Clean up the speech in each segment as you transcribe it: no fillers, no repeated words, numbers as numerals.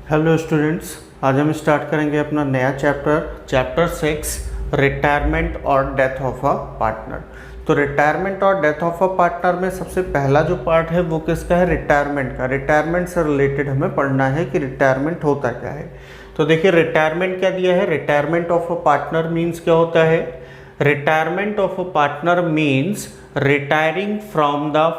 Hello students, आज हम start करेंगे अपना नया चैप्टर 6 रिटायरमेंट और डेथ ऑफ अ पार्टनर। तो रिटायरमेंट और डेथ ऑफ अ पार्टनर में सबसे पहला जो पार्ट है वो किसका है? रिटायरमेंट का। रिटायरमेंट से रिलेटेड हमें पढ़ना है कि रिटायरमेंट होता क्या है। तो देखिए रिटायरमेंट क्या दिया है। Retirement of a partner means क्या होता है? Retirement of a partner means retiring from the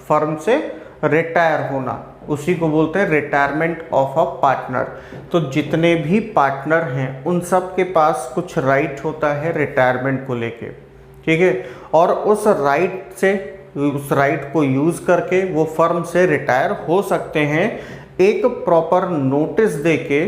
firm से रिटायर होना, उसी को बोलते हैं रिटायरमेंट ऑफ अ पार्टनर। तो जितने भी पार्टनर हैं उन सब के पास कुछ राइट होता है रिटायरमेंट को लेके, ठीक है। और उस राइट को यूज करके वो फर्म से रिटायर हो सकते हैं एक प्रॉपर नोटिस देके,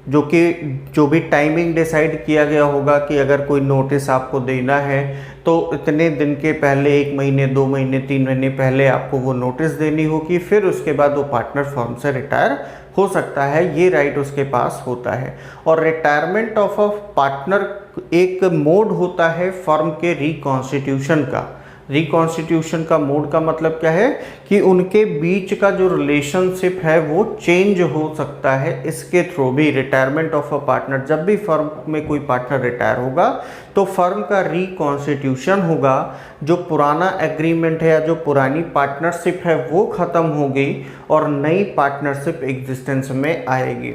जो भी टाइमिंग डिसाइड किया गया होगा कि अगर कोई नोटिस आपको देना है तो इतने दिन के पहले, 1 महीने 2 महीने 3 महीने पहले आपको वो नोटिस देनी होगी, फिर उसके बाद वो पार्टनर फर्म से रिटायर हो सकता है। ये राइट उसके पास होता है। और रिटायरमेंट ऑफ अ पार्टनर एक मोड होता है फर्म के रिकॉन्स्टिट्यूशन का। रिकॉन्स्टिट्यूशन का मोड का मतलब क्या है कि उनके बीच का जो रिलेशनशिप है वो चेंज हो सकता है इसके थ्रू भी। रिटायरमेंट ऑफ अ पार्टनर, जब भी फर्म में कोई पार्टनर रिटायर होगा तो फर्म का रिकॉन्स्टिट्यूशन होगा। जो पुराना एग्रीमेंट है या जो पुरानी पार्टनरशिप है वो खत्म होगी और नई पार्टनरशिप एग्जिस्टेंस में आएगी,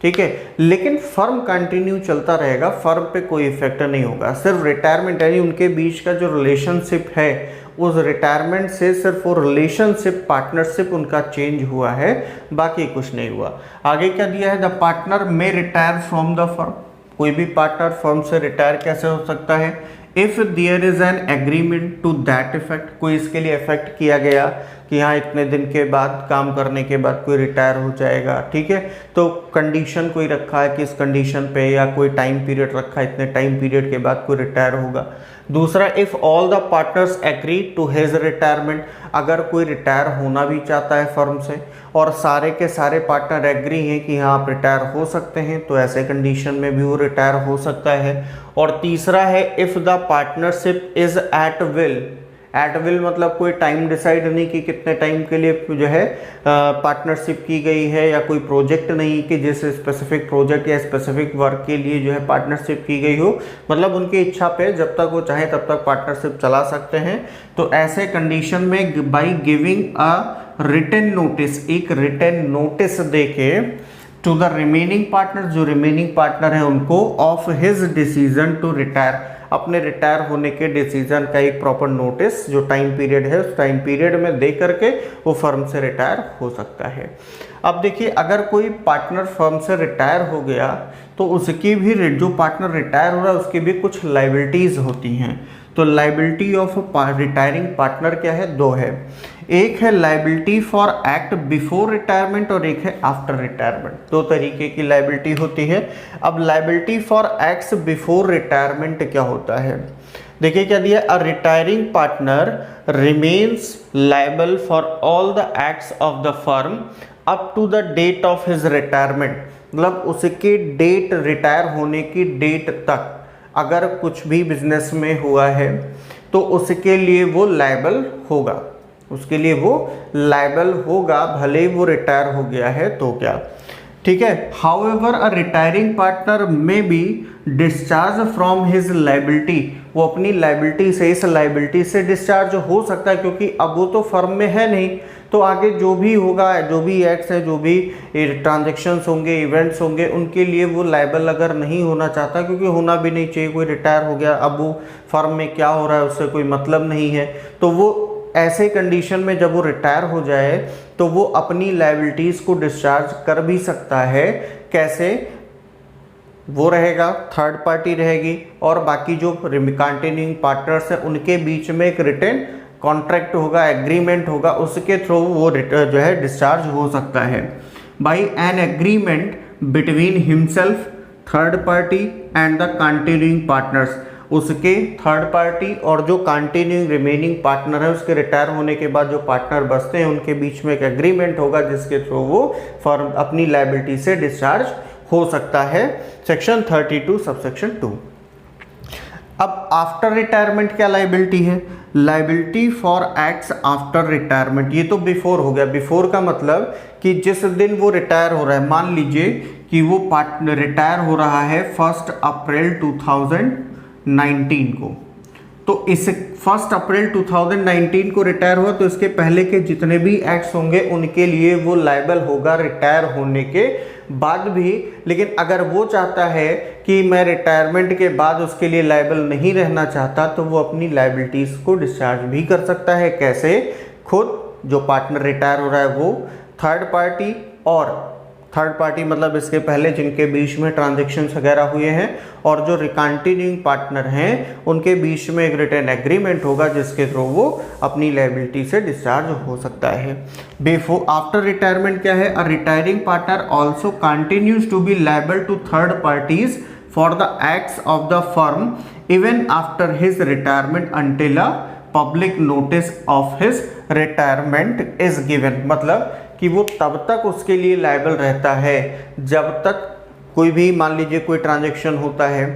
ठीक है। लेकिन फर्म कंटिन्यू चलता रहेगा, फर्म पे कोई इफेक्ट नहीं होगा। सिर्फ रिटायरमेंट यानी उनके बीच का जो रिलेशनशिप है उस रिटायरमेंट से सिर्फ वो रिलेशनशिप, पार्टनरशिप उनका चेंज हुआ है, बाकी कुछ नहीं हुआ। आगे क्या दिया है? द पार्टनर में रिटायर फ्रॉम द फर्म। कोई भी पार्टनर फर्म से रिटायर कैसे हो सकता है? If there is an agreement to that effect. कोई इसके लिए इफेक्ट किया गया कि हाँ इतने दिन के बाद, काम करने के बाद कोई रिटायर हो जाएगा, ठीक है। तो कंडीशन कोई रखा है कि इस कंडीशन पे, या कोई टाइम पीरियड रखा है, इतने टाइम पीरियड के बाद कोई रिटायर होगा। दूसरा, if all the partners agree to his retirement. अगर कोई रिटायर होना भी चाहता है फर्म से और सारे के सारे पार्टनर एग्री हैं कि हाँ आप रिटायर हो सकते हैं, तो ऐसे कंडीशन में भी वो रिटायर हो सकता है। और तीसरा है, if the partnership is at will. At will मतलब कोई टाइम डिसाइड नहीं कि कितने टाइम के लिए जो है पार्टनरशिप की गई है, या कोई प्रोजेक्ट नहीं कि जिस स्पेसिफिक प्रोजेक्ट या स्पेसिफिक वर्क के लिए जो है पार्टनरशिप की गई हो। मतलब उनकी इच्छा पे जब तक वो चाहे तब तक पार्टनरशिप चला सकते हैं। तो ऐसे कंडीशन में by giving a written notice, एक रिटन नोटिस देके टू द रिमेनिंग पार्टनर, जो रिमेनिंग पार्टनर है उनको, of his decision to retire, अपने रिटायर होने के डिसीजन का एक प्रॉपर नोटिस जो टाइम पीरियड है उस टाइम पीरियड में दे करके वो फर्म से रिटायर हो सकता है। अब देखिए, अगर कोई पार्टनर फर्म से रिटायर हो गया तो उसकी भी, जो पार्टनर रिटायर हो रहा है उसकी भी कुछ लाइबिलिटीज होती हैं। तो लाइबिलिटी ऑफ रिटायरिंग पार्टनर क्या है? 2 है। एक है liability for act before retirement और एक है आफ्टर रिटायरमेंट। 2 तरीके की लाइबिलिटी होती है। अब liability for acts before retirement क्या होता है? देखिए क्या दिया, a retiring partner remains liable for all the acts of the firm up to the date of his retirement. मतलब उसके डेट, रिटायर होने की डेट तक अगर कुछ भी बिजनेस में हुआ है तो उसके लिए वो लायबल होगा, उसके लिए वो लायबल होगा, भले ही वो रिटायर हो गया है तो क्या, ठीक है। हाउएवर अ रिटायरिंग पार्टनर में be discharge from his liability. वो अपनी लाइबिलिटी से, इस लाइबिलिटी से डिस्चार्ज हो सकता है, क्योंकि अब वो तो फर्म में है नहीं। तो आगे जो भी होगा, जो भी एक्ट्स है, जो भी ट्रांजेक्शन्स होंगे, इवेंट्स होंगे, उनके लिए वो लायबल अगर नहीं होना चाहता, क्योंकि होना भी नहीं चाहिए, कोई रिटायर हो गया, अब वो फर्म में क्या हो रहा है उससे कोई मतलब नहीं है। तो वो ऐसे कंडीशन में जब वो रिटायर हो जाए तो वो अपनी लायबिलिटीज़ को डिस्चार्ज कर भी सकता है। कैसे? वो रहेगा, थर्ड पार्टी रहेगी और बाकी जो कंटिन्यूइंग पार्टनर्स हैं उनके बीच में एक रिटन कॉन्ट्रैक्ट होगा, एग्रीमेंट होगा, उसके थ्रू वो जो है डिस्चार्ज हो सकता है। By an agreement between himself, third party and the continuing partners. उसके थर्ड पार्टी और जो कंटिन्यूइंग रिमेनिंग पार्टनर है, उसके रिटायर होने के बाद जो पार्टनर बचते हैं उनके बीच में एक एग्रीमेंट होगा जिसके थ्रू वो फर्म अपनी लायबिलिटी से डिस्चार्ज हो सकता है। Section 32 subsection 2। अब आफ्टर रिटायरमेंट क्या लाइबिलिटी है? Liability for acts after retirement. ये तो बिफोर हो गया। बिफोर का मतलब कि जिस दिन वो रिटायर हो रहा है, मान लीजिए कि वो पार्टनर रिटायर हो रहा है 1 अप्रैल 2019 को, तो इस 1 अप्रैल 2019 को रिटायर हुआ, तो इसके पहले के जितने भी एक्ट्स होंगे उनके लिए वो लायबल होगा रिटायर होने के बाद भी। लेकिन अगर वो चाहता है कि मैं रिटायरमेंट के बाद उसके लिए लायबल नहीं रहना चाहता, तो वो अपनी लायबिलिटीज़ को डिस्चार्ज भी कर सकता है। कैसे? खुद जो पार्टनर रिटायर हो रहा है वो, थर्ड पार्टी, और थर्ड पार्टी मतलब इसके पहले जिनके बीच में ट्रांजेक्शन्स वगैरह हुए हैं, और जो कंटिन्यूइंग पार्टनर हैं उनके बीच में एक रिटर्न एग्रीमेंट होगा जिसके थ्रू वो अपनी लायबिलिटी से डिस्चार्ज हो सकता है। बिफोर आफ्टर रिटायरमेंट क्या है? A retiring partner also continues to be liable to third parties for the acts of the firm even after his retirement until a public notice of his retirement is given. मतलब कि वो तब तक उसके लिए liable रहता है जब तक कोई भी, मान लीजिए कोई ट्रांजैक्शन होता है,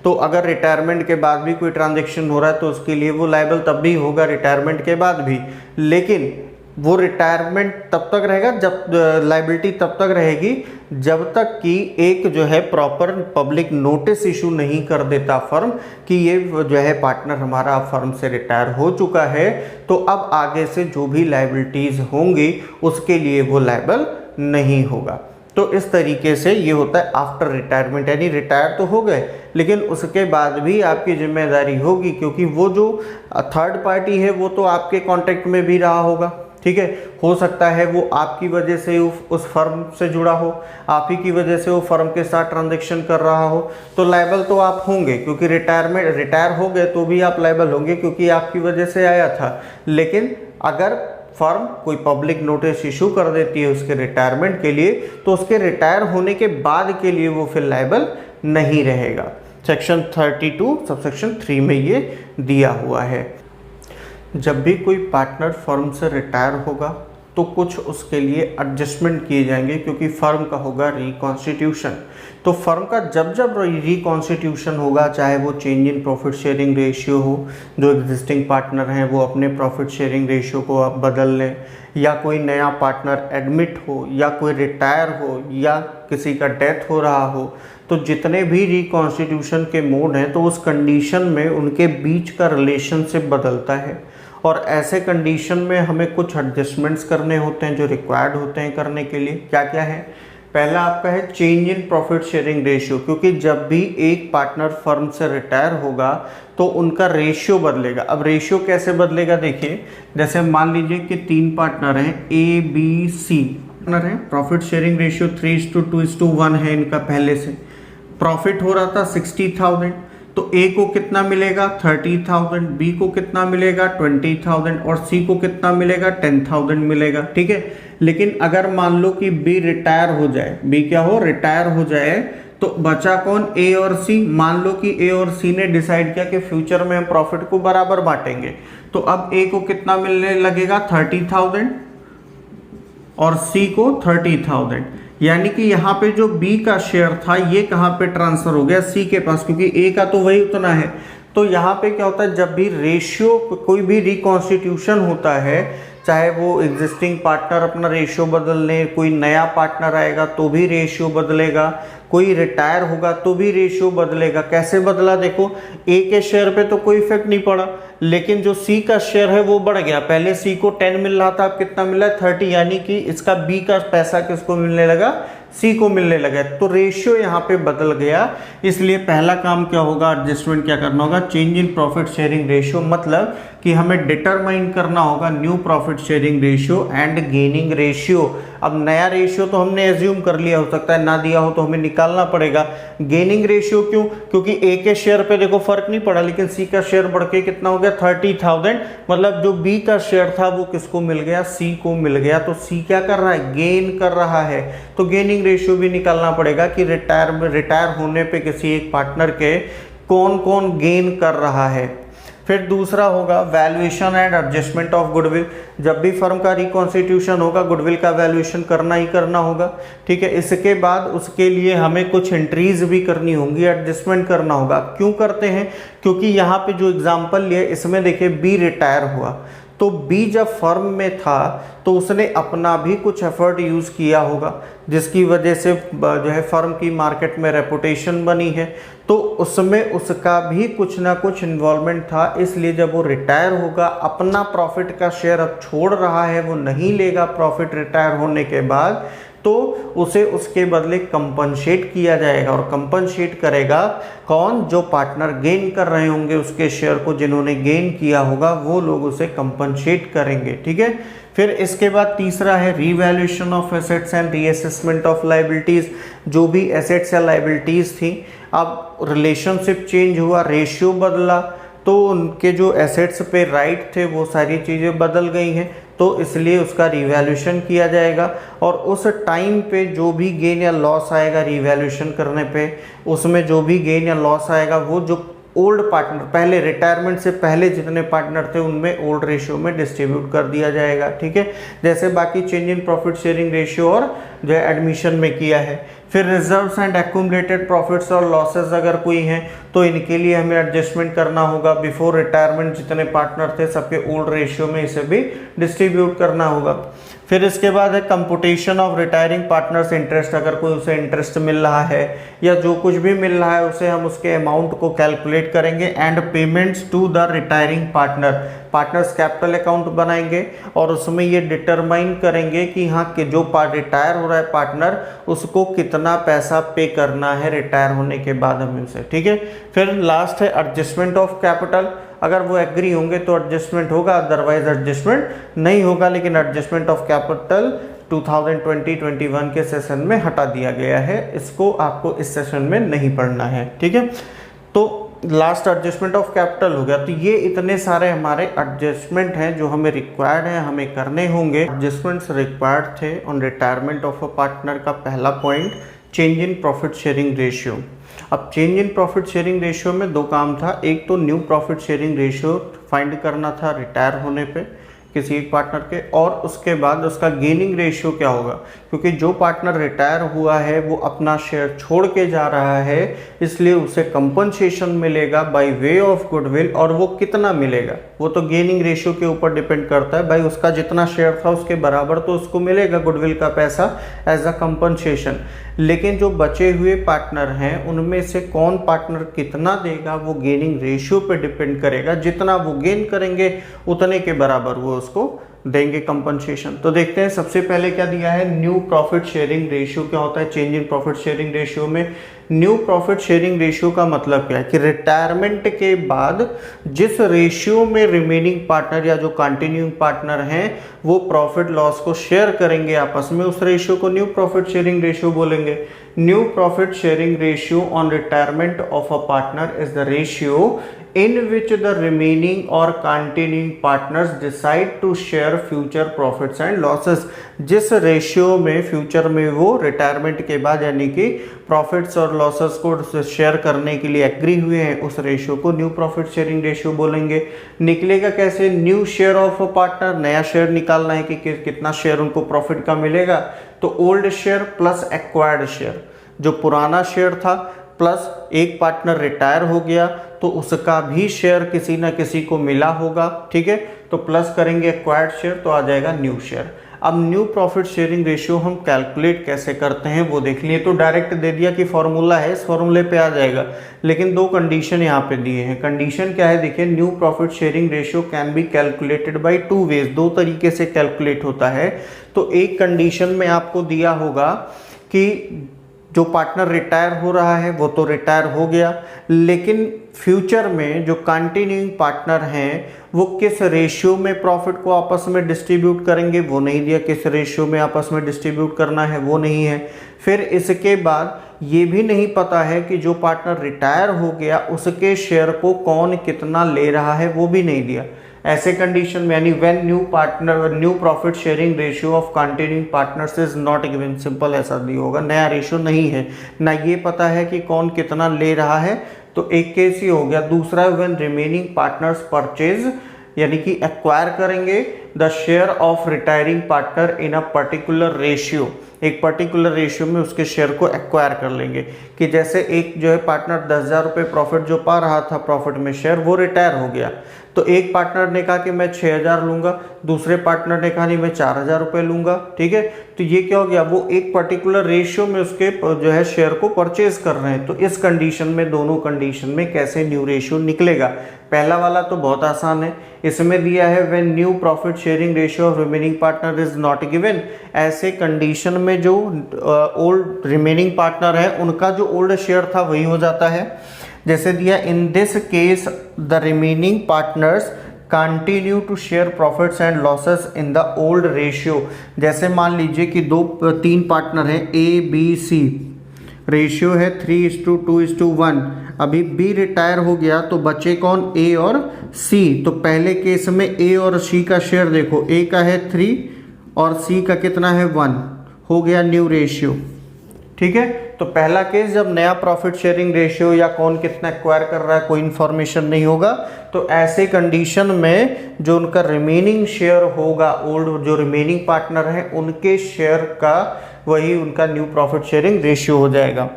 तो अगर रिटायरमेंट के बाद भी कोई ट्रांजैक्शन हो रहा है तो उसके लिए वो लायबल तब भी होगा, रिटायरमेंट के बाद भी। लेकिन वो रिटायरमेंट तब तक रहेगा जब लायबिलिटी तब तक रहेगी जब तक कि एक जो है प्रॉपर पब्लिक नोटिस इशू नहीं कर देता फर्म कि ये जो है पार्टनर हमारा फर्म से रिटायर हो चुका है, तो अब आगे से जो भी लायबिलिटीज़ होंगी उसके लिए वो लायबल नहीं होगा। तो इस तरीके से ये होता है आफ्टर रिटायरमेंट, यानी रिटायर तो हो गए लेकिन उसके बाद भी आपकी जिम्मेदारी होगी, क्योंकि वो जो थर्ड पार्टी है वो तो आपके कॉन्टेक्ट में भी रहा होगा। ठीक है, हो सकता है वो आपकी वजह से उस फर्म से जुड़ा हो, आप ही की वजह से वो फर्म के साथ ट्रांजैक्शन कर रहा हो, तो लायबल तो आप होंगे, क्योंकि रिटायर हो गए तो भी आप लायबल होंगे क्योंकि आपकी वजह से आया था। लेकिन अगर फर्म कोई पब्लिक नोटिस इशू कर देती है उसके रिटायरमेंट के लिए, तो उसके रिटायर होने के बाद के लिए वो फिर लायबल नहीं रहेगा। सेक्शन 32 सबसेक्शन 3 में ये दिया हुआ है। जब भी कोई पार्टनर फर्म से रिटायर होगा तो कुछ उसके लिए एडजस्टमेंट किए जाएंगे, क्योंकि फर्म का होगा रिकॉन्स्टिट्यूशन। तो फर्म का जब जब रिकॉन्स्टिट्यूशन होगा, चाहे वो change in profit sharing ratio हो, जो एग्जिस्टिंग पार्टनर हैं वो अपने प्रॉफिट शेयरिंग रेशियो को आप बदल लें, या कोई नया पार्टनर एडमिट हो, या कोई रिटायर हो, या किसी का डेथ हो रहा हो, तो जितने भी रिकॉन्स्टिट्यूशन के मोड हैं तो उस कंडीशन में उनके बीच का रिलेशनशिप बदलता है। और ऐसे कंडीशन में हमें कुछ एडजस्टमेंट्स करने होते हैं जो रिक्वायर्ड होते हैं करने के लिए। क्या क्या है? पहला आपका है change in profit sharing ratio, क्योंकि जब भी एक पार्टनर फर्म से रिटायर होगा तो उनका रेशियो बदलेगा। अब रेशियो कैसे बदलेगा? देखिए, जैसे मान लीजिए कि 3 पार्टनर हैं, A B C पार्टनर हैं, प्रॉफिट शेयरिंग रेशियो 3:2:1 है इनका। पहले से प्रॉफिट हो रहा था 60,000, तो A को कितना मिलेगा? 30,000, B को कितना मिलेगा? 20,000, और C को कितना मिलेगा? 10,000 मिलेगा। ठीक है, लेकिन अगर मान लो कि B रिटायर हो जाए, B क्या हो? रिटायर हो जाए, तो बचा कौन? A और C। मान लो कि A और C ने डिसाइड किया कि फ्यूचर में हम प्रॉफिट को बराबर बांटेंगे, तो अब A को कितना मिलने लगेगा? 30,000 और C को 30,000। यानी कि यहाँ पे जो B का शेयर था ये कहाँ पे ट्रांसफर हो गया? C के पास, क्योंकि A का तो वही उतना है। तो यहाँ पे क्या होता है, जब भी रेशियो, कोई भी रिकॉन्स्टिट्यूशन होता है, चाहे वो एग्जिस्टिंग पार्टनर अपना रेशियो बदल ले, कोई नया पार्टनर आएगा तो भी रेशियो बदलेगा, कोई रिटायर होगा तो भी रेशियो बदलेगा। कैसे बदला? देखो, A के शेयर पे तो कोई इफेक्ट नहीं पड़ा, लेकिन जो C का शेयर है वो बढ़ गया। पहले C को 10 मिल रहा था, अब कितना मिला है? 30, यानी कि इसका B का पैसा किसको मिलने लगा? C को मिलने लगा। तो रेशियो यहाँ पे बदल गया। इसलिए पहला काम क्या होगा? एडजस्टमेंट क्या करना होगा? Change in profit sharing ratio, मतलब कि हमें डिटरमाइन करना होगा new profit sharing ratio and gaining ratio. अब नया रेशियो तो हमने एज्यूम कर लिया, हो सकता है ना दिया हो तो हमें निकालना पड़ेगा। गेनिंग रेशियो क्यों? क्योंकि A के शेयर पे देखो फर्क नहीं पड़ा, लेकिन C का शेयर बढ़ के कितना हो गया? 30,000। मतलब जो B का शेयर था वो किसको मिल गया? C को मिल गया। तो C क्या कर रहा है? गेन कर रहा है। तो गेनिंग रेशियो भी निकालना पड़ेगा कि रिटायर होने पे किसी एक पार्टनर के कौन कौन गेन कर रहा है। फिर दूसरा होगा valuation and adjustment of goodwill. जब भी फर्म का रिकॉन्स्टिट्यूशन होगा गुडविल का वैल्यूएशन करना ही करना होगा, ठीक है। इसके बाद उसके लिए हमें कुछ एंट्रीज भी करनी होंगी, एडजस्टमेंट करना होगा। क्यों करते हैं? क्योंकि यहाँ पे जो एग्जांपल लिया इसमें देखिए बी रिटायर हुआ, तो बी जब फर्म में था तो उसने अपना भी कुछ एफर्ट यूज़ किया होगा, जिसकी वजह से जो है फर्म की मार्केट में रेपुटेशन बनी है, तो उसमें उसका भी कुछ ना कुछ इन्वॉल्वमेंट था। इसलिए जब वो रिटायर होगा, अपना प्रॉफिट का शेयर अब छोड़ रहा है, वो नहीं लेगा प्रॉफिट रिटायर होने के बाद, तो उसे उसके बदले कंपनसेट किया जाएगा। और कंपनसेट करेगा कौन? जो पार्टनर गेन कर रहे होंगे उसके शेयर को, जिन्होंने गेन किया होगा वो लोग उसे कंपनसेट करेंगे, ठीक है। फिर इसके बाद तीसरा है revaluation of assets and reassessment of liabilities. जो भी एसेट्स या लायबिलिटीज़ थी, अब रिलेशनशिप चेंज हुआ, रेशियो बदला, तो उनके जो एसेट्स पे राइट थे वो सारी चीज़ें बदल गई हैं, तो इसलिए उसका रिवैल्यूएशन किया जाएगा। और उस टाइम पे जो भी गेन या लॉस आएगा रिवैल्यूएशन करने पे, उसमें जो भी गेन या लॉस आएगा वो जो ओल्ड पार्टनर, पहले रिटायरमेंट से पहले जितने पार्टनर थे उनमें ओल्ड रेशियो में डिस्ट्रीब्यूट कर दिया जाएगा, ठीक है। जैसे बाकी change in profit sharing ratio और जो है एडमिशन में किया है। फिर रिजर्व्स एंड एक्यूमुलेटेड प्रॉफिट्स और लॉसेस अगर कोई हैं तो इनके लिए हमें एडजस्टमेंट करना होगा। बिफोर रिटायरमेंट जितने पार्टनर थे सबके ओल्ड रेशियो में इसे भी डिस्ट्रीब्यूट करना होगा। फिर इसके बाद है computation of retiring partners interest. अगर कोई उसे इंटरेस्ट मिल रहा है या जो कुछ भी मिल रहा है उसे हम उसके अमाउंट को कैलकुलेट करेंगे। And payments to the retiring partner, partners capital account बनाएंगे और उसमें ये डिटरमाइन करेंगे कि हाँ कि जो रिटायर हो रहा है पार्टनर उसको कितना पैसा पे करना है रिटायर होने के बाद हमें उसे, ठीक है। फिर लास्ट है एडजस्टमेंट ऑफ कैपिटल। अगर वो एग्री होंगे तो एडजस्टमेंट होगा, अदरवाइज एडजस्टमेंट नहीं होगा। लेकिन एडजस्टमेंट ऑफ कैपिटल 2020-21 के सेशन में हटा दिया गया है, इसको आपको इस सेशन में नहीं पढ़ना है, ठीक है। तो लास्ट एडजस्टमेंट ऑफ कैपिटल हो गया। तो ये इतने सारे हमारे एडजस्टमेंट हैं जो हमें रिक्वायर्ड है, हमें करने होंगे। एडजस्टमेंट्स रिक्वायर्ड थे on retirement of a partner का पहला point change in profit sharing ratio. अब change in profit sharing ratio में दो काम था, एक तो new profit sharing ratio find करना था रिटायर होने पे किसी एक पार्टनर के, और उसके बाद उसका गेनिंग रेशियो क्या होगा, क्योंकि जो पार्टनर रिटायर हुआ है वो अपना शेयर छोड़ के जा रहा है, इसलिए उसे कंपनसेशन मिलेगा बाय वे ऑफ गुडविल। और वो कितना मिलेगा वो तो गेनिंग रेशियो के ऊपर डिपेंड करता है, भाई उसका जितना शेयर था उसके बराबर तो उसको मिलेगा गुडविल का पैसा एज अ कंपनसेशन। लेकिन जो बचे हुए पार्टनर हैं उनमें से कौन पार्टनर कितना देगा वो गेनिंग रेशियो पे डिपेंड करेगा। जितना वो गेन करेंगे उतने के बराबर वो उसको देंगे कंपनसेशन। तो देखते हैं सबसे पहले क्या दिया है, न्यू प्रॉफिट शेयरिंग रेशियो क्या होता है। Change in profit sharing ratio में न्यू प्रॉफिट शेयरिंग रेशियो का मतलब क्या है कि रिटायरमेंट के बाद जिस रेशियो में रिमेनिंग पार्टनर या जो कंटिन्यूइंग पार्टनर हैं वो प्रॉफिट लॉस को शेयर करेंगे आपस में, उस रेशियो को न्यू प्रॉफिट शेयरिंग रेशियो बोलेंगे। New profit sharing ratio on retirement of a partner is the ratio in which the remaining or continuing partners decide to share future profits and losses। जिस ratio में future में वो retirement के बाद यानी कि profits और लॉसेस को शेयर करने के लिए एग्री हुए हैं, उस रेशियो को न्यू प्रॉफिट शेयरिंग रेशियो बोलेंगे। निकलेगा कैसे, new share of a partner, नया शेयर निकालना है कि कितना शेयर उनको प्रॉफिट का मिलेगा। तो old share plus acquired share, जो पुराना शेयर था प्लस एक पार्टनर रिटायर हो गया तो उसका भी शेयर किसी ना किसी को मिला होगा, ठीक है। तो प्लस करेंगे एक्वायर्ड शेयर तो आ जाएगा न्यू शेयर। अब न्यू प्रॉफिट शेयरिंग रेशियो हम कैलकुलेट कैसे करते हैं वो देख लिए। तो डायरेक्ट दे दिया कि फॉर्मूला है, इस फॉर्मूले पे आ जाएगा, लेकिन दो कंडीशन यहाँ पे दिए हैं। कंडीशन क्या है देखिए, new profit sharing ratio can be calculated by two ways, दो तरीके से कैलकुलेट होता है। तो एक कंडीशन में आपको दिया होगा कि जो पार्टनर रिटायर हो रहा है वो तो रिटायर हो गया, लेकिन फ्यूचर में जो कंटिन्यूइंग पार्टनर हैं वो किस रेशियो में प्रॉफिट को आपस में डिस्ट्रीब्यूट करेंगे वो नहीं दिया, किस रेशियो में आपस में डिस्ट्रीब्यूट करना है वो नहीं है। फिर इसके बाद ये भी नहीं पता है कि जो पार्टनर रिटायर हो गया उसके शेयर को कौन कितना ले रहा है वो भी नहीं दिया। ऐसे कंडीशन में यानी when new profit sharing ratio of continuing partners is not given, simple ऐसा दिया होगा, नया रेशियो नहीं है, ना ये पता है कि कौन कितना ले रहा है, तो एक केस ये हो गया। दूसरा व्हेन रिमेनिंग पार्टनर्स परचेज, यानी कि एक्वायर करेंगे the share of retiring partner in a particular ratio, एक पर्टिकुलर रेशियो में उसके शेयर को एक्वायर कर लेंगे। कि जैसे एक जो है पार्टनर 10,000 रुपये प्रॉफिट जो पा रहा था प्रॉफिट में शेयर, वो रिटायर हो गया, तो एक पार्टनर ने कहा कि मैं 6,000 लूंगा, दूसरे पार्टनर ने कहा नहीं मैं 4,000 रुपये लूंगा, ठीक है। तो ये क्या हो गया, वो एक पर्टिकुलर रेशियो में उसके जो है शेयर को परचेज कर रहे हैं। तो इस कंडीशन में, दोनों कंडीशन में कैसे न्यू रेशियो निकलेगा? पहला वाला तो बहुत आसान है, इसमें दिया है when new profit sharing ratio of remaining partner is not given. ऐसे कंडीशन में जो ओल्ड रिमेनिंग पार्टनर है उनका जो ओल्ड शेयर था वही हो जाता है। जैसे दिया in this case the remaining partners continue to share profits and losses in the old ratio. जैसे मान लीजिए कि तीन पार्टनर हैं ए बी सी, रेशियो है 3:2:1। अभी बी रिटायर हो गया तो बचे कौन, ए और सी। तो पहले केस में ए और सी का शेयर देखो, ए का है 3 और सी का कितना है 1, हो गया न्यू रेशियो, ठीक है। तो पहला केस जब नया प्रॉफिट शेयरिंग रेशियो या कौन कितना एक्वायर कर रहा है कोई इंफॉर्मेशन नहीं होगा, तो ऐसे कंडीशन में जो उनका रिमेनिंग शेयर होगा, ओल्ड जो रिमेनिंग पार्टनर है उनके शेयर का वही उनका न्यू प्रॉफिट शेयरिंग रेशियो हो जाएगा।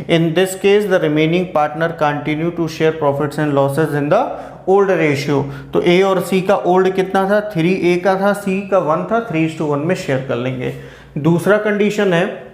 In this case the remaining partner continue to share profits and losses in the old ratio. तो ए और सी का ओल्ड कितना था, 3 ए का था, सी का 1 था, 3:1 में शेयर कर लेंगे। दूसरा कंडीशन है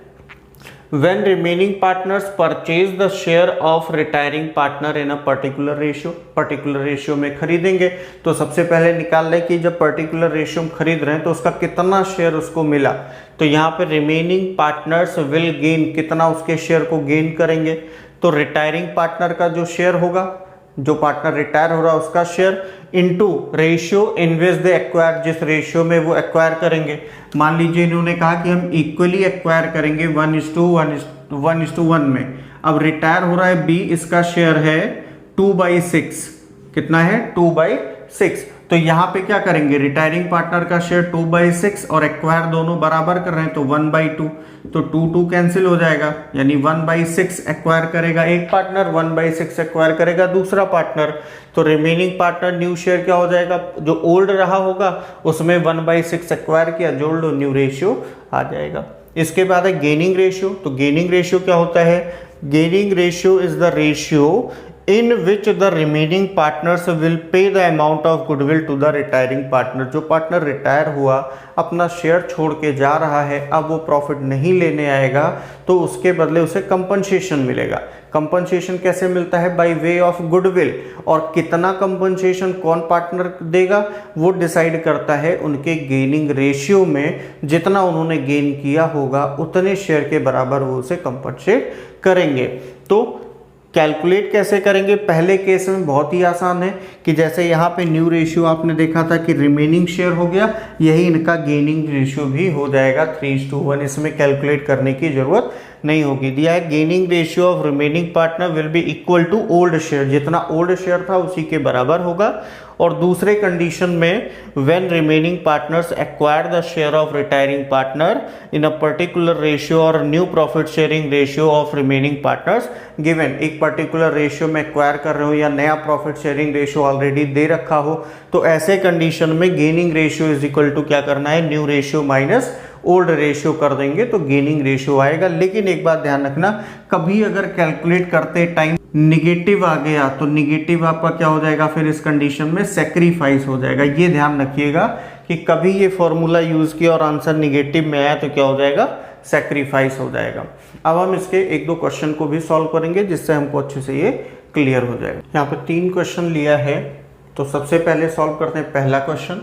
when remaining partners purchase the share of retiring partner in a particular ratio, particular ratio में खरीदेंगे। तो सबसे पहले निकाल लें कि जब पर्टिकुलर रेशियो में खरीद रहे हैं तो उसका कितना शेयर उसको मिला। तो यहाँ पे रिमेनिंग पार्टनर्स विल गेन, कितना उसके शेयर को गेन करेंगे। तो रिटायरिंग पार्टनर का जो शेयर होगा, जो पार्टनर रिटायर हो रहा है उसका share, into ratio in which they acquire, जिस रेशियो में वो एक्वायर करेंगे। मान लीजिए इन्होंने कहा कि हम इक्वली एक्वायर करेंगे 1:1 में। अब रिटायर हो रहा है बी, इसका शेयर है 2/6, कितना है 2/6। तो यहाँ पे क्या करेंगे, रिटायरिंग पार्टनर का शेयर 2/6 और एक्वायर दोनों बराबर कर रहे हैं तो 1/2, तो 2 कैंसिल हो जाएगा, यानी 1/6 एक्वायर करेगा एक पार्टनर, 1/6 एक्वायर करेगा दूसरा पार्टनर। तो रिमेनिंग पार्टनर न्यू शेयर क्या हो जाएगा, जो ओल्ड रहा होगा उसमें 1/6 एक्वायर किया, जोड़ लो, न्यू रेशियो आ जाएगा। इसके बाद है गेनिंग रेशियो। तो गेनिंग रेशियो क्या होता है, gaining ratio is the ratio in which the remaining partners will pay the amount of goodwill to the retiring partner। जो पार्टनर रिटायर हुआ अपना शेयर छोड़ के जा रहा है, अब वो प्रॉफिट नहीं लेने आएगा तो उसके बदले उसे कंपनसेशन मिलेगा। कंपनसेशन कैसे मिलता है, बाय वे ऑफ गुडविल। और कितना कंपनसेशन कौन पार्टनर देगा वो डिसाइड करता है उनके गेनिंग रेशियो में, जितना उन्होंने गेन किया होगा उतने शेयर के बराबर वो उसे कंपनसेट करेंगे। तो कैलकुलेट कैसे करेंगे, पहले केस में बहुत ही आसान है कि जैसे यहाँ पे न्यू रेशियो आपने देखा था कि रिमेनिंग शेयर हो गया, यही इनका गेनिंग रेशियो भी हो जाएगा 3:1। इसमें कैलकुलेट करने की जरूरत नहीं होगी। दिया है gaining ratio of remaining partner will be equal to old share, जितना ओल्ड शेयर था उसी के बराबर होगा। और दूसरे कंडीशन में when remaining partners acquire the share of retiring partner in a particular ratio और new profit sharing ratio of remaining partners given, एक पर्टिकुलर रेशियो में एक्वायर कर रहे हो या नया प्रॉफिट शेयरिंग रेशियो ऑलरेडी दे रखा हो, तो ऐसे कंडीशन में gaining ratio is equal to क्या करना है, new ratio minus old ratio कर देंगे तो गेनिंग रेशियो आएगा। लेकिन एक बात ध्यान रखना, कभी अगर कैलकुलेट करते टाइम निगेटिव आ गया तो निगेटिव आपका क्या हो जाएगा, फिर इस कंडीशन में सेक्रीफाइस हो जाएगा। ये ध्यान रखिएगा कि कभी ये फॉर्मूला यूज किया और आंसर निगेटिव में आया तो क्या हो जाएगा, सेक्रीफाइस हो जाएगा। अब हम इसके एक दो क्वेश्चन को भी सॉल्व करेंगे जिससे हमको अच्छे से ये क्लियर हो जाएगा। यहाँ पे 3 क्वेश्चन लिया है, तो सबसे पहले सॉल्व करते हैं पहला question.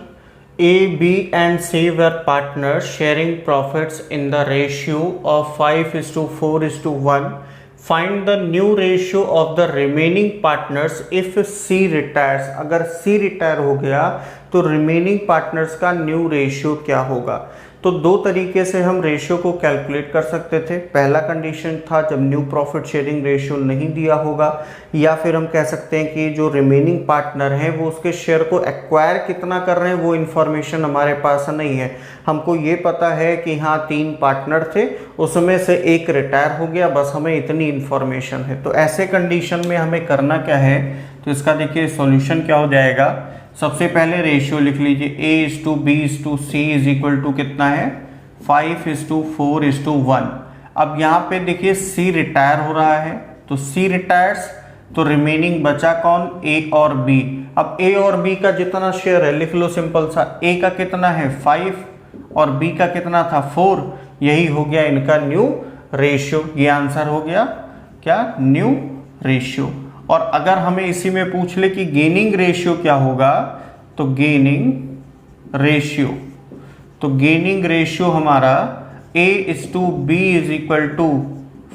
A, B and C were partners sharing profits in the ratio of 5:4:1. Find the new ratio of the remaining partners if C retires। अगर C रिटायर हो गया तो रिमेनिंग पार्टनर्स का न्यू रेशियो क्या होगा। तो दो तरीके से हम रेशियो को कैलकुलेट कर सकते थे। पहला कंडीशन था जब न्यू प्रॉफिट शेयरिंग रेशियो नहीं दिया होगा, या फिर हम कह सकते हैं कि जो रिमेनिंग पार्टनर हैं वो उसके शेयर को एक्वायर कितना कर रहे हैं वो इन्फॉर्मेशन हमारे पास नहीं है। हमको ये पता है कि हाँ 3 पार्टनर थे, उसमें से एक रिटायर हो गया, बस हमें इतनी इन्फॉर्मेशन है। तो ऐसे कंडीशन में हमें करना क्या है, तो इसका देखिए सॉल्यूशन क्या हो जाएगा। सबसे पहले रेशियो लिख लीजिए, A/B/C इज इक्वल टू कितना है 5/4/1। अब यहाँ पे देखिए C रिटायर हो रहा है, तो C रिटायर्स, तो रिमेनिंग बचा कौन, A और B। अब A और B का जितना शेयर है लिख लो सिंपल सा, A का कितना है 5 और B का कितना था 4, यही हो गया इनका न्यू रेशियो। ये आंसर हो गया क्या, न्यू रेशियो। और अगर हमें इसी में पूछ ले कि गेनिंग रेशियो क्या होगा, तो गेनिंग रेशियो, तो गेनिंग रेशियो हमारा A/B इज इक्वल टू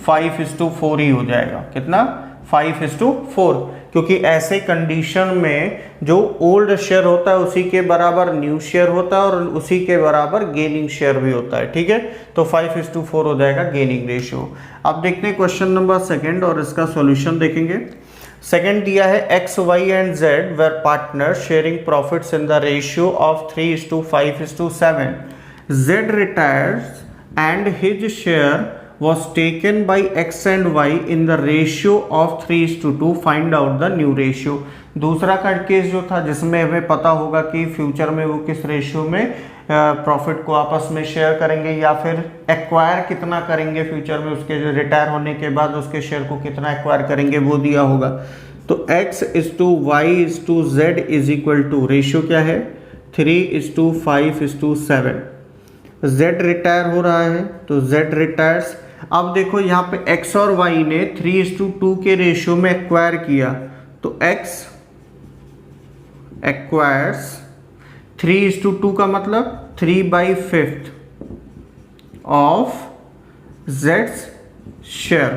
5/4 ही हो जाएगा। कितना, 5/4, क्योंकि ऐसे कंडीशन में जो ओल्ड शेयर होता है उसी के बराबर न्यू शेयर होता है और उसी के बराबर गेनिंग शेयर भी होता है। ठीक है, तो 5/4 हो जाएगा गेनिंग रेशियो। अब देखते हैं क्वेश्चन नंबर 2 और इसका सॉल्यूशन देखेंगे। सेकेंड दिया है X, Y and Z were partners sharing profits in the ratio of 3:5:7. Z retires and his share was taken by X and Y in the ratio of 3:2. Find out the new ratio. दूसरा का case जो था जिसमें हमें पता होगा कि future में वो किस रेशियो में प्रॉफिट को आपस में शेयर करेंगे या फिर एक्वायर कितना करेंगे फ्यूचर में, उसके रिटायर होने के बाद उसके शेयर को कितना एक्वायर करेंगे वो दिया होगा। तो X/Y/Z is equal to, ratio क्या है 3:5:7। Z रिटायर हो रहा है तो Z रिटायर्स। अब देखो यहाँ पे X और Y ने 3:2 के रेशियो में एक्वायर किया, तो X एक्वायर्स 3:2 का मतलब 3/5 ऑफ Z's शेयर।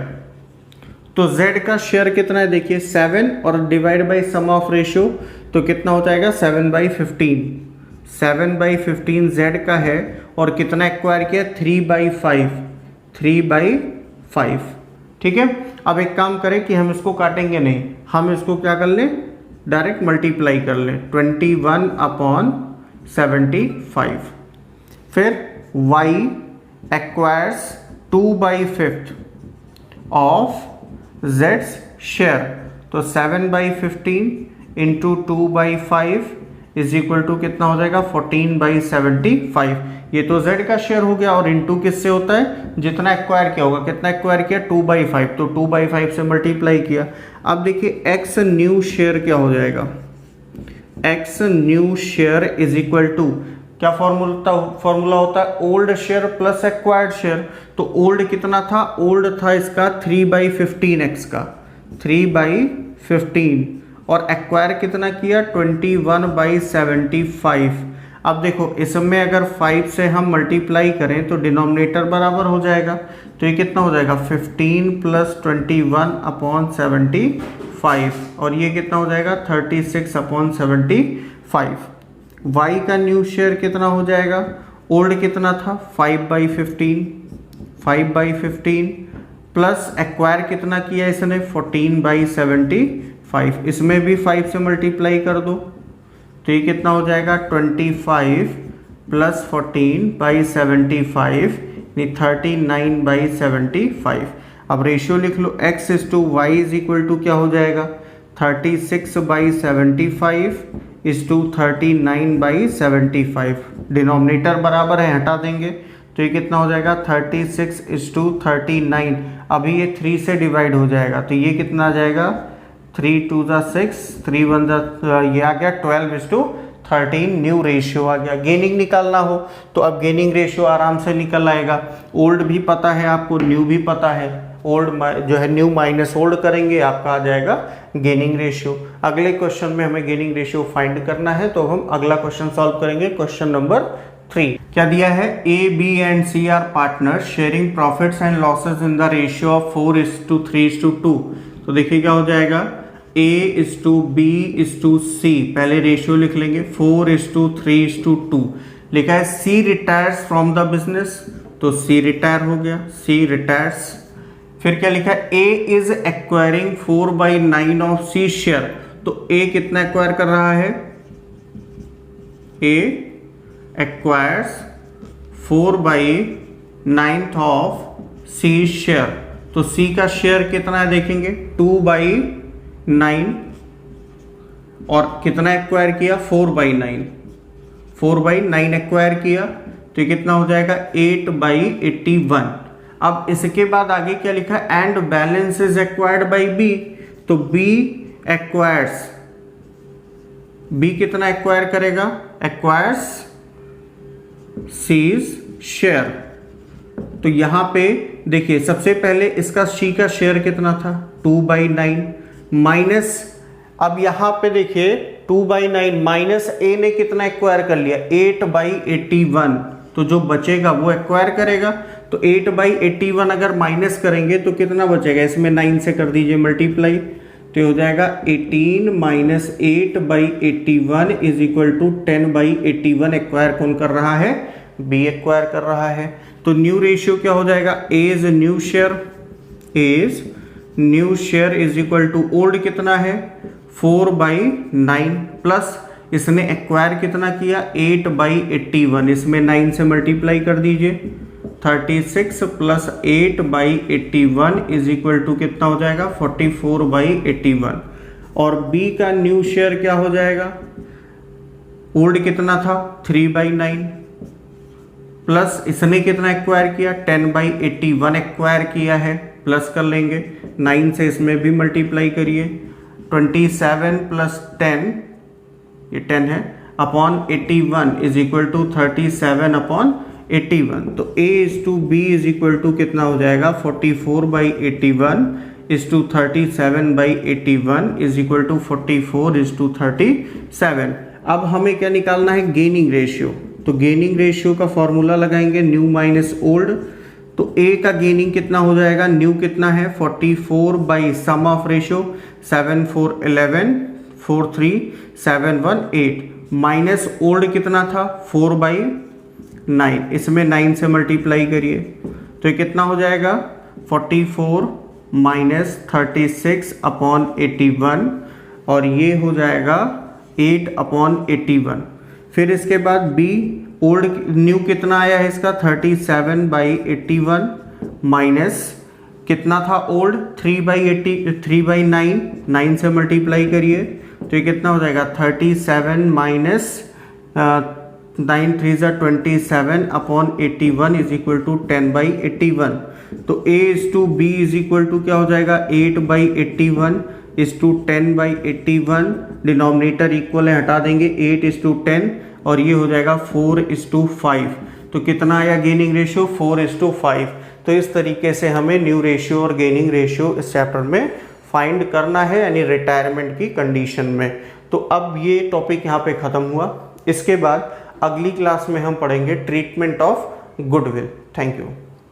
तो Z का शेयर कितना है देखिए 7 और divide by sum of ratio, तो कितना हो जाएगा 7/15। 7/15 Z का है और कितना एक्वायर किया 3/5। ठीक है, अब एक काम करें कि हम इसको काटेंगे नहीं, हम इसको क्या कर लें, डायरेक्ट मल्टीप्लाई कर लें 21/75। फिर Y acquires 2/5 of Z's share, तो 7/15 इंटू 2/5 इज इक्वल टू कितना हो जाएगा 14/75। ये तो Z का शेयर हो गया और इंटू किससे होता है, जितना एक्वायर किया होगा, कितना एक्वायर किया 2/5, तो 2/5 से मल्टीप्लाई किया। अब देखिए X न्यू शेयर क्या हो जाएगा, X new share is equal to क्या फॉर्मूला होता है, old share plus acquired share. तो ओल्ड कितना था, ओल्ड था इसका 3/15 का 3/15 और एक्वायर कितना किया 21/75। अब देखो इसमें अगर 5 से हम मल्टीप्लाई करें तो डिनोमिनेटर बराबर हो जाएगा, तो ये कितना हो जाएगा 15 + 21/75 और ये कितना हो जाएगा 36/75। Y का न्यू शेयर कितना हो जाएगा, ओल्ड कितना था 5/15 प्लस एक्वायर कितना किया इसने 14/75, इसमें भी 5 से मल्टीप्लाई कर दो तो ये कितना हो जाएगा 25 + 14/75 39/75। अब रेशियो लिख लो X/Y इज इक्वल टू क्या हो जाएगा 36/75 इज टू 39/75। डिनोमिनेटर बराबर है, हटा देंगे तो ये कितना हो जाएगा 36:39। अभी ये 3 से डिवाइड हो जाएगा तो ये कितना आ जाएगा 3 2 6 3 1 ये आ गया 12:13 न्यू रेशियो आ गया। गेनिंग निकालना हो तो अब गेनिंग रेशियो आराम से निकल आएगा, ओल्ड भी पता है आपको, न्यू भी पता है, ओल्ड जो है न्यू माइनस ओल्ड करेंगे आपका आ जाएगा गेनिंग रेशियो। अगले क्वेश्चन में हमें गेनिंग रेशियो फाइंड करना है तो हम अगला क्वेश्चन सॉल्व करेंगे। क्वेश्चन नंबर 3 क्या दिया है, A, B and C are partner sharing profits and losses in the ratio of 4:3:2। तो देखिए क्या हो जाएगा A/B/C, पहले रेशियो लिख लेंगे 4:3:2। लिखा है सी रिटायर्स फ्रॉम द बिजनेस, तो सी रिटायर हो गया, सी रिटायर्स। फिर क्या लिखा है, A is acquiring 4/9 of C share, तो ए कितना एक्वायर कर रहा है, A acquires 4/9 of C share, तो सी का शेयर कितना है देखेंगे 2/9, और कितना एक्वायर किया 4/9, 4/9 एक्वायर किया, तो ये कितना हो जाएगा 8/81। अब इसके बाद आगे क्या लिखा है, and balance is acquired by B, तो बी एक्वायर्स, बी कितना एक्वायर करेगा, एक्वायर्स सीज शेयर। तो यहां पे देखिए सबसे पहले इसका सी का शेयर कितना था 2/9 माइनस, अब यहां पे देखिए 2/9 माइनस ए ने कितना एक्वायर कर लिया 8/81, तो जो बचेगा वो एक्वायर करेगा। तो 8/81 अगर माइनस करेंगे तो कितना बचेगा, इसमें 9 से कर दीजिए मल्टीप्लाई, तो हो जाएगा 18 minus 8/81 is equal to 10/81। Acquire कौन कर रहा है, बी एक्वायर कर रहा है। तो न्यू रेशियो क्या हो जाएगा, A is new share, A is new share is equal to old कितना है 4/9 प्लस इसने एक्वायर कितना किया 8/81, इसमें 9 से मल्टीप्लाई कर दीजिए, 36 प्लस 8/81 इज इक्वल टू कितना हो जाएगा 44/81। और बी का न्यू शेयर क्या हो जाएगा, ओल्ड कितना था 3/9 प्लस इसने कितना एक्वायर किया 10/81 एक्वायर किया है, प्लस कर लेंगे 9 से इसमें भी मल्टीप्लाई करिए, 27 प्लस 10 ये 10 है अपॉन 81 इज इक्वल टू 37/81। तो a is to B is equal to कितना हो जाएगा 44/81 is to 37/81 is equal to 44 is to 37। अब हमें क्या निकालना है, गेनिंग रेशियो। तो गेनिंग रेशियो का फॉर्मूला लगाएंगे न्यू माइनस ओल्ड, तो a का गेनिंग कितना हो जाएगा, न्यू कितना है 44 by sum of ratio 7 4 11 4 3 7 1 8 minus old कितना था 4/9, इसमें 9 से मल्टीप्लाई करिए, तो ये कितना हो जाएगा 44 माइनस 36/81 और ये हो जाएगा 8/81। फिर इसके बाद बी ओल्ड न्यू कितना आया है इसका 37/81 माइनस कितना था ओल्ड 3/9, 9 से मल्टीप्लाई करिए, तो ये कितना हो जाएगा 37 माइनस 9 3 27/81 इज इक्वल टू 10/81। तो a is to B is equal to क्या हो जाएगा 8/81 इज टू 10/81, डिनोमिनेटर इक्वल है हटा देंगे 8 इज टू 10 और ये हो जाएगा 4 इज टू 5। तो कितना आया गेनिंग रेशियो 4 इज टू 5। तो इस तरीके से हमें न्यू रेशियो और गेनिंग रेशियो इस चैप्टर में फाइंड करना है, यानी रिटायरमेंट की कंडीशन में। तो अब ये टॉपिक यहाँ पे ख़त्म हुआ। इसके बाद अगली क्लास में हम पढ़ेंगे treatment of goodwill. Thank you.